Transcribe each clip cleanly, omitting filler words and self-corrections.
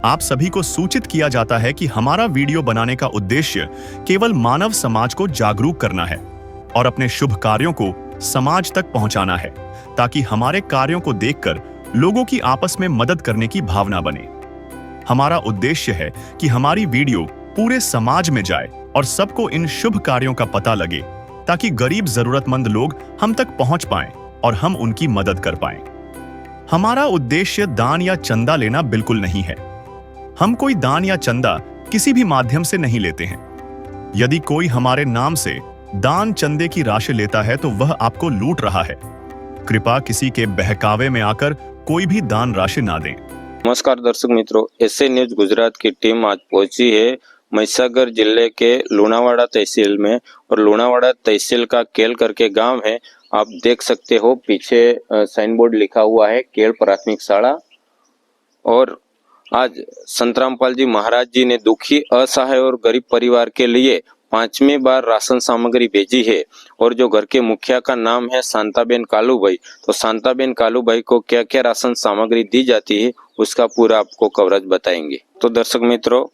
आप सभी को सूचित किया जाता है कि हमारा वीडियो बनाने का उद्देश्य केवल मानव समाज को जागरूक करना है और अपने शुभ कार्यों को समाज तक पहुंचाना है, ताकि हमारे कार्यों को देखकर लोगों की आपस में मदद करने की भावना बने। हमारा उद्देश्य है कि हमारी वीडियो पूरे समाज में जाए और सबको इन शुभ कार्यों का पता लगे, ताकि गरीब जरूरतमंद लोग हम तक पहुंच पाएं और हम उनकी मदद कर पाएं। हमारा उद्देश्य दान या चंदा लेना बिल्कुल नहीं है। हम कोई दान या चंदा किसी भी माध्यम से नहीं लेते हैं। यदि कोई हमारे नाम से दान चंदे की राशि लेता है तो वह आपको लूट रहा है। कृपया किसी के बहकावे में आकर कोई भी दान राशि ना दें। नमस्कार दर्शक मित्रों, एसए न्यूज गुजरात की टीम आज पहुंची है महिसागर जिले के लुणावाड़ा तहसील में, और लुणावाड़ा तहसील का केल करके गांव है। आप देख सकते हो पीछे साइन बोर्ड लिखा हुआ है केल प्राथमिक शाला। और आज संत रामपाल जी महाराज जी ने दुखी, असहाय और गरीब परिवार के लिए 5वीं बार राशन सामग्री भेजी है। और जो घर के मुखिया का नाम है शांताबेन कालूभाई, तो शांताबेन कालूभाई को क्या क्या राशन सामग्री दी जाती है उसका पूरा आपको कवरेज बताएंगे। तो दर्शक मित्रों,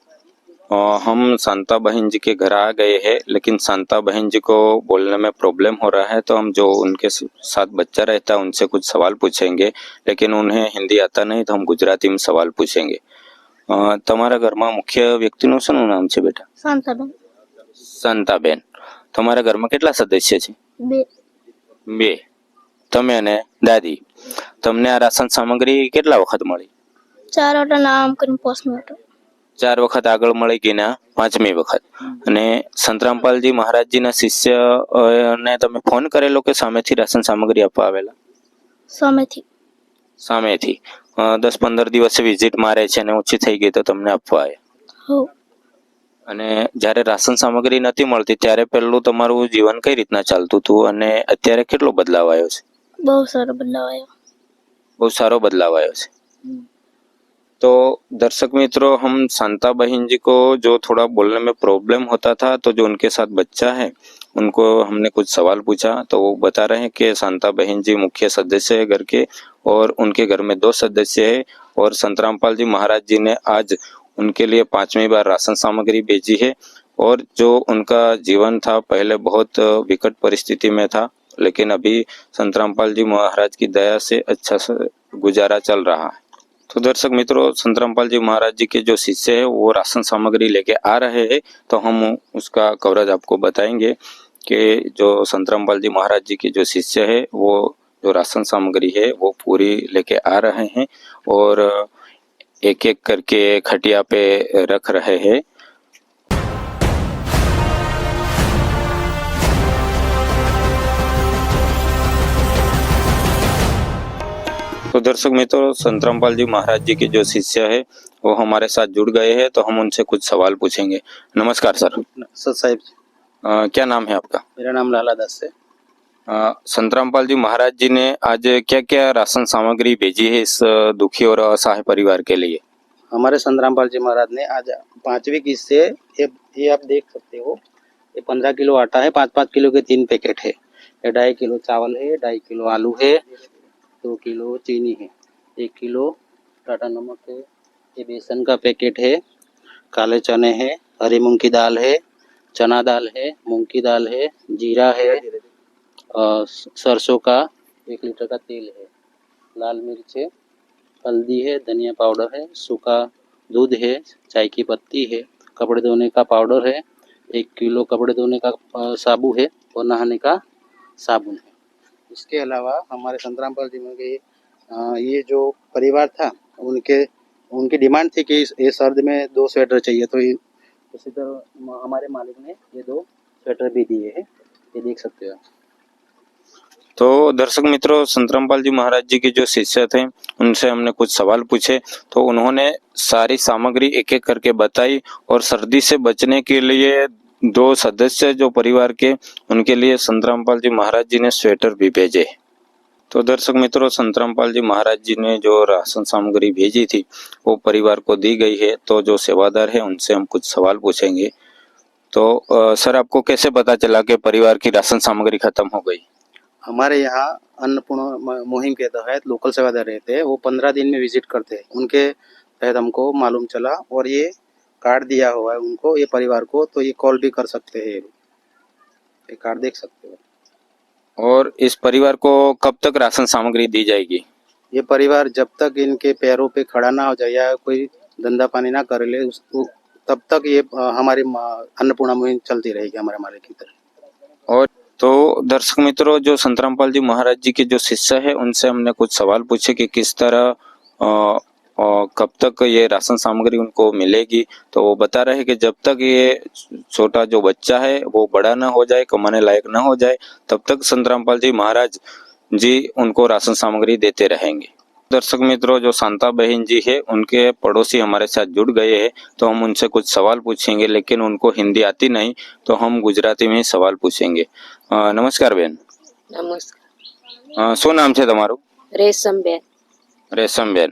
हम शांता बहन जी के घर आ गए हैं, लेकिन शांता बहन जी को बोलने में प्रॉब्लम हो रहा है, तो हम जो उनके साथ बच्चा रहता है उनसे कुछ सवाल पूछेंगे, लेकिन उन्हें हिंदी आता नहीं तो हम गुजराती में सवाल पूछेंगे। તમારા ઘરમાં મુખ્ય વ્યક્તિનું શું નામ છે બેટા? શાંતાબેન. શાંતાબેન. તમારા ઘરમાં કેટલા સદસ્ય છે? બે. તમે અને દાદી. તમને આ રાશન સામગ્રી કેટલા વખત મળી? 4 વટા નામ કરીને પોસ્ટમાં હતો. 4 વખત આગળ મળી ગઈ ને 5મી વખત. અને સંત રામપાલજી મહારાજજીના શિષ્યને તમે ફોન કરેલો કે સામેથી રાશન સામગ્રી આપવા આવેલા? સામેથી 10-15 દિવસે વિઝિટ મારે છે અને ઓછી થઈ ગઈ તો તમને આપવા આવ્યા? અને જ્યારે રાશન સામગ્રી નથી મળતી ત્યારે પહેલું તમારું જીવન કઈ રીતના ચાલતું હતું અને અત્યારે કેટલો બદલાવ આવ્યો છે? બહુ સારો બદલાવ આવ્યો. બહુ સારો બદલાવ આવ્યો છે। तो दर्शक मित्रों, हम शांता बहन जी को जो थोड़ा बोलने में प्रॉब्लम होता था, तो जो उनके साथ बच्चा है उनको हमने कुछ सवाल पूछा, तो वो बता रहे हैं कि शांता बहन जी मुख्य सदस्य है घर के, और उनके घर में 2 सदस्य है। और संत रामपाल जी महाराज जी ने आज उनके लिए 5वीं बार राशन सामग्री भेजी है। और जो उनका जीवन था पहले बहुत विकट परिस्थिति में था, लेकिन अभी संत रामपाल जी महाराज की दया से अच्छा गुजारा चल रहा है। तो दर्शक मित्रों, संत रामपाल जी महाराज जी के जो शिष्य है वो राशन सामग्री लेके आ रहे हैं, तो हम उसका कवरेज आपको बताएंगे कि जो संत रामपाल जी महाराज जी के जो शिष्य है वो जो राशन सामग्री है वो पूरी लेके आ रहे हैं और एक एक करके खटिया पे रख रहे हैं। तो दर्शक मित्रों, संत रामपाल जी महाराज जी के जो शिष्य है वो हमारे साथ जुड़ गए हैं, तो हम उनसे कुछ सवाल पूछेंगे। नमस्कार सर। सर साहिब। क्या नाम है आपका? मेरा नाम लाला दास है। संत रामपाल जी महाराज जी ने आज क्या क्या राशन सामग्री भेजी है इस दुखी और असहाय परिवार के लिए? हमारे संत रामपाल जी महाराज ने आज 5वीं किस्त से ये आप देख सकते हो, ये 15 किलो आटा है, 5-5 किलो के 3 पैकेट है, ये 2.5 किलो चावल है, 2.5 किलो आलू है, 2 किलो चीनी है, 1 किलो टाटा नमक है, ये बेसन का पैकेट है, काले चने हैं, हरी मूंग की दाल है, चना दाल है, मूंग की दाल है, जीरा है, सरसों का 1 लीटर का तेल है, लाल मिर्च है, हल्दी है, धनिया पाउडर है, सूखा दूध है, चाय की पत्ती है, कपड़े धोने का पाउडर है, 1 किलो कपड़े धोने का साबुन है और नहाने का साबुन है। इसके अलावा हमारे संत रामपाल जी में ये जो परिवार था उनकी डिमांड थी कि ये सर्द में 2 स्वेटर चाहिए, तो उसी तरह हमारे मालिक ने ये 2 स्वेटर भी दिए हैं, ये देख सकते हो। तो दर्शक मित्रों, संत रामपाल जी महाराज जी के जो शिष्य थे उनसे हमने कुछ सवाल पूछे, तो उन्होंने सारी सामग्री एक एक करके बताई, और सर्दी से बचने के लिए 2 सदस्य जो परिवार के, उनके लिए संत रामपाल जी महाराज जी ने स्वेटर भी भेजे। तो दर्शक मित्रों, संत रामपाल जी महाराज जी ने जो राशन सामग्री भेजी थी वो परिवार को दी गई है। तो जो सेवादार है उनसे हम कुछ सवाल पूछेंगे। तो सर, आपको कैसे पता चला कि परिवार की राशन सामग्री खत्म हो गई? हमारे यहाँ अन्नपूर्णा मुहिम के तहत लोकल सेवादार रहते हैं, वो 15 दिन में विजिट करते हैं। उनके तहत हमको मालूम चला और ये कार्ड दिया हुआ है उनको, ये परिवार को, तो ये कॉल भी कर सकते हैं, ये कार्ड देख सकते हो। और इस परिवार को कब तक राशन सामग्री दी जाएगी? ये परिवार जब तक इनके पैरों पे खड़ा ना हो जाए या कोई धंधा पानी ना कर ले उसको, तब तक ये हमारी अन्नपूर्णा मुहिम चलती रहेगी हमारे मालिक की तरफ। और तो दर्शक मित्रों, जो संत रामपाल जी महाराज जी के जो शिष्य है उनसे हमने कुछ सवाल पूछे कि किस तरह कब तक ये राशन सामग्री उनको मिलेगी। तो वो बता रहे कि जब तक ये छोटा जो बच्चा है वो बड़ा ना हो जाए, कमाने लायक ना हो जाए, तब तक संत रामपाल जी महाराज जी उनको राशन सामग्री देते रहेंगे। दर्शक मित्रों, जो शांता बहन जी है उनके पड़ोसी हमारे साथ जुड़ गए हैं, तो हम उनसे कुछ सवाल पूछेंगे, लेकिन उनको हिंदी आती नहीं तो हम गुजराती में ही सवाल पूछेंगे। नमस्कार बेन। नमस्कार। શું નામ છે તમારું? રેશમબેન। રેશમબેન,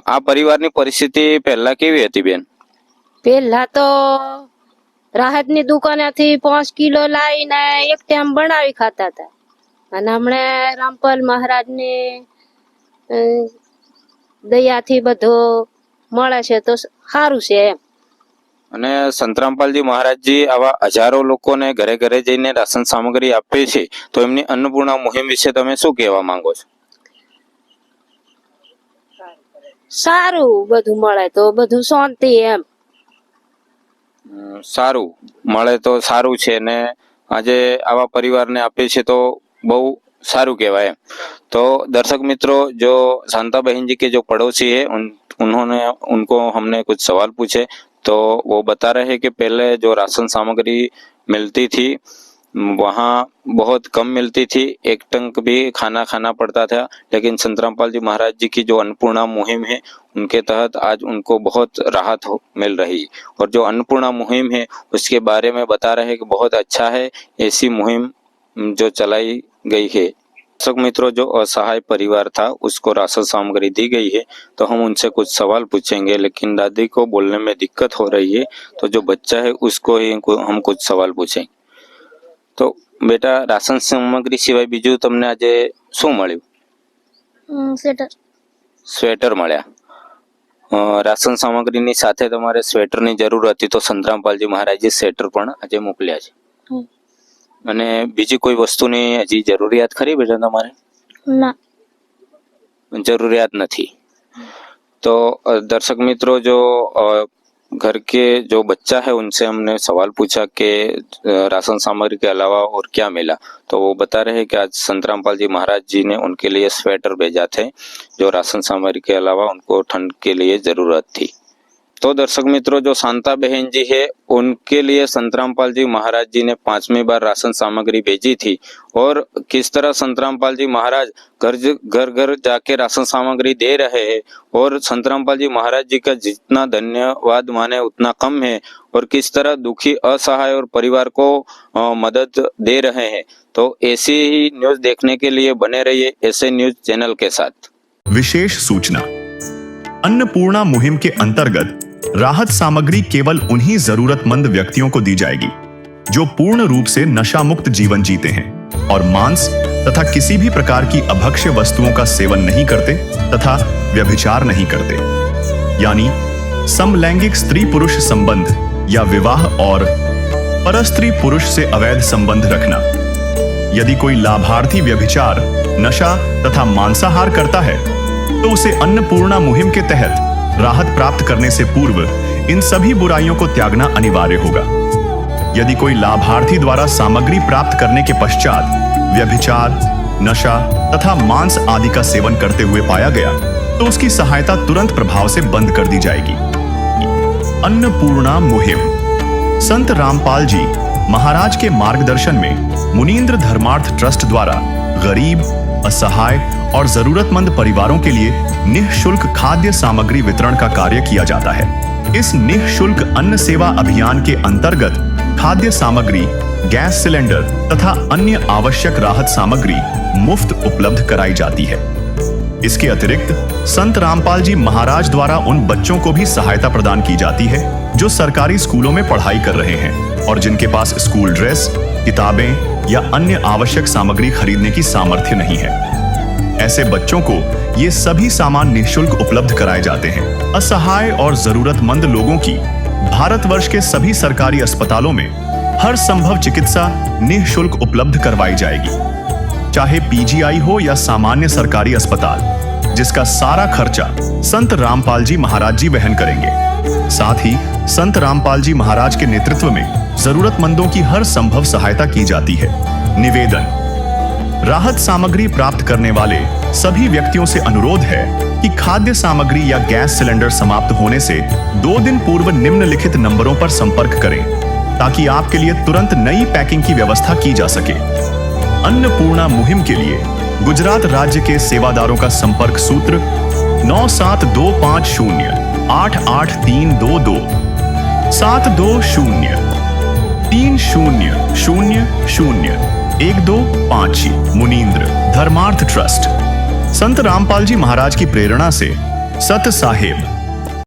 આ પરિવારની પરિસ્થિતિ પહેલા કેવી હતી બેન? પેલા તો રાહતની દુકાનેથી 5 કિલો લાવીને એક ટાઈમ બનાવી ખાતા હતા, અને હમણે રામપાલ મહારાજની દયાથી બધો મળે છે તો સારું છે એમ। અને સંત રામપાલજી મહારાજજી આવા હજારો લોકોને ઘરે ઘરે જઈને રાશન સામગ્રી આપે છે, તો એમની અન્નપૂર્ણા મુહિમ વિશે તમે શું કહેવા માંગો છો? સારું બધું મળે તો બધું શાંતિ એમ। સારું મળે તો સારું છે, ને આજે આવા પરિવારને આપે છે તો બહુ सारू कहवाए। तो दर्शक मित्रों, जो शांता बहन जी के जो पड़ोसी है उनको हमने कुछ सवाल पूछे, तो वो बता रहे हैं कि पहले जो राशन सामग्री मिलती थी वहाँ बहुत कम मिलती थी, एक टंक भी खाना पड़ता था, लेकिन संत रामपाल जी महाराज जी की जो अन्नपूर्णा मुहिम है उनके तहत आज उनको बहुत राहत मिल रही। और जो अन्नपूर्णा मुहिम है उसके बारे में बता रहे हैं कि बहुत अच्छा है, ऐसी मुहिम जो चलाई गई है। दर्शक मित्रों, जो असहाय परिवार था उसको राशन सामग्री दी गई है, तो हम उनसे कुछ सवाल पूछेंगे, लेकिन दादी को बोलने में दिक्कत हो रही है, तो जो बच्चा है उसको ही हम कुछ सवाल पूछेंगे। तो बेटा, राशन सामग्री सिवाय बीजू तमने आज शू मळ्युं? स्वेटर। स्वेटर मळ्या। राशन सामग्रीनी साथे तमारे स्वेटरनी जरूर हती, तो संत रामपालजी महाराजे स्वेटर पण આજે મોકલ્યા છે। અને બીજી કોઈ વસ્તુની હજી જરૂરિયાત ખરી બેટા તમારે? ना। જરૂરિયાત નથી। तो दर्शक मित्रों, जो घर के जो बच्चा है उनसे हमने सवाल पूछा कि राशन सामग्री के अलावा और क्या मिला, तो वो बता रहे हैं कि आज संत रामपाल जी महाराज जी ने उनके लिए स्वेटर भेजा थे, जो राशन सामग्री के अलावा उनको ठंड के लिए जरूरत थी। तो दर्शक मित्रों, जो शांता बहन जी है उनके लिए संत रामपाल जी महाराज जी ने 5वीं बार राशन सामग्री भेजी थी, और किस तरह संत रामपाल जी महाराज घर घर जाके राशन सामग्री दे रहे हैं, और संत रामपाल जी महाराज जी का जितना धन्यवाद माने उतना कम है, और किस तरह दुखी असहाय और परिवार को मदद दे रहे हैं। तो ऐसी ही न्यूज देखने के लिए बने रहिए ऐसे न्यूज चैनल के साथ। विशेष सूचना, अन्नपूर्णा मुहिम के अंतर्गत राहत सामग्री केवल उन्हीं जरूरतमंद व्यक्तियों को दी जाएगी जो पूर्ण रूप से नशा मुक्त जीवन जीते हैं और मांस तथा किसी भी प्रकार की अभक्ष्य वस्तुओं का सेवन नहीं करते तथा व्यभिचार नहीं करते, यानी समलैंगिक स्त्री पुरुष संबंध या विवाह और परस्त्री पुरुष से अवैध संबंध रखना। यदि कोई लाभार्थी व्यभिचार, नशा तथा मांसाहार करता है तो उसे अन्नपूर्णा मुहिम के तहत राहत प्राप्त करने से पूर्व इन सभी बुराइयों को त्यागना अनिवार्य होगा। यदि कोई लाभार्थी द्वारा सामग्री प्राप्त करने के पश्चात व्यभिचार, नशा तथा मांस आदि का सेवन करते हुए पाया गया तो उसकी सहायता तुरंत प्रभाव से बंद कर दी जाएगी। अन्नपूर्णा मुहिम संत रामपाल जी महाराज के मार्गदर्शन में मुनीन्द्र धर्मार्थ ट्रस्ट द्वारा गरीब, असहाय और जरूरतमंद परिवारों के लिए निःशुल्क खाद्य सामग्री वितरण का कार्य किया जाता है। इस निःशुल्क अन्न सेवा अभियान के अंतर्गत खाद्य सामग्री, गैस सिलेंडर तथा अन्य आवश्यक राहत सामग्री मुफ्त उपलब्ध कराई जाती है। इसके अतिरिक्त संत रामपाल जी महाराज द्वारा उन बच्चों को भी सहायता प्रदान की जाती है जो सरकारी स्कूलों में पढ़ाई कर रहे हैं और जिनके पास स्कूल ड्रेस, किताबें या अन्य आवश्यक सामग्री खरीदने की सामर्थ्य नहीं है। ऐसे बच्चों को ये सभी सामान निःशुल्क उपलब्ध कराए जाते हैं। असहाय और जरूरतमंद लोगों की भारतवर्ष के सभी सरकारी अस्पतालों में हर संभव चिकित्सा निःशुल्क उपलब्ध करवाई जाएगी, चाहे पीजीआई हो या सामान्य सरकारी अस्पताल, जिसका सारा खर्चा संत रामपाल जी महाराज जी वहन करेंगे। साथ ही संत रामपाल जी महाराज के नेतृत्व में जरूरतमंदों की हर संभव सहायता की जाती है। निवेदन: राहत सामग्री प्राप्त करने वाले सभी व्यक्तियों से अनुरोध है कि खाद्य सामग्री या गैस सिलेंडर समाप्त होने से 2 दिन पूर्व निम्नलिखित नंबरों पर संपर्क करें, ताकि आपके लिए तुरंत नई पैकिंग की व्यवस्था की जा सके। अन्नपूर्णा मुहिम के लिए गुजरात राज्य के सेवादारों का संपर्क सूत्र 9725088322 72030001256 मुनींद्र धर्मार्थ ट्रस्ट। संत रामपाल जी महाराज की प्रेरणा से सत साहेब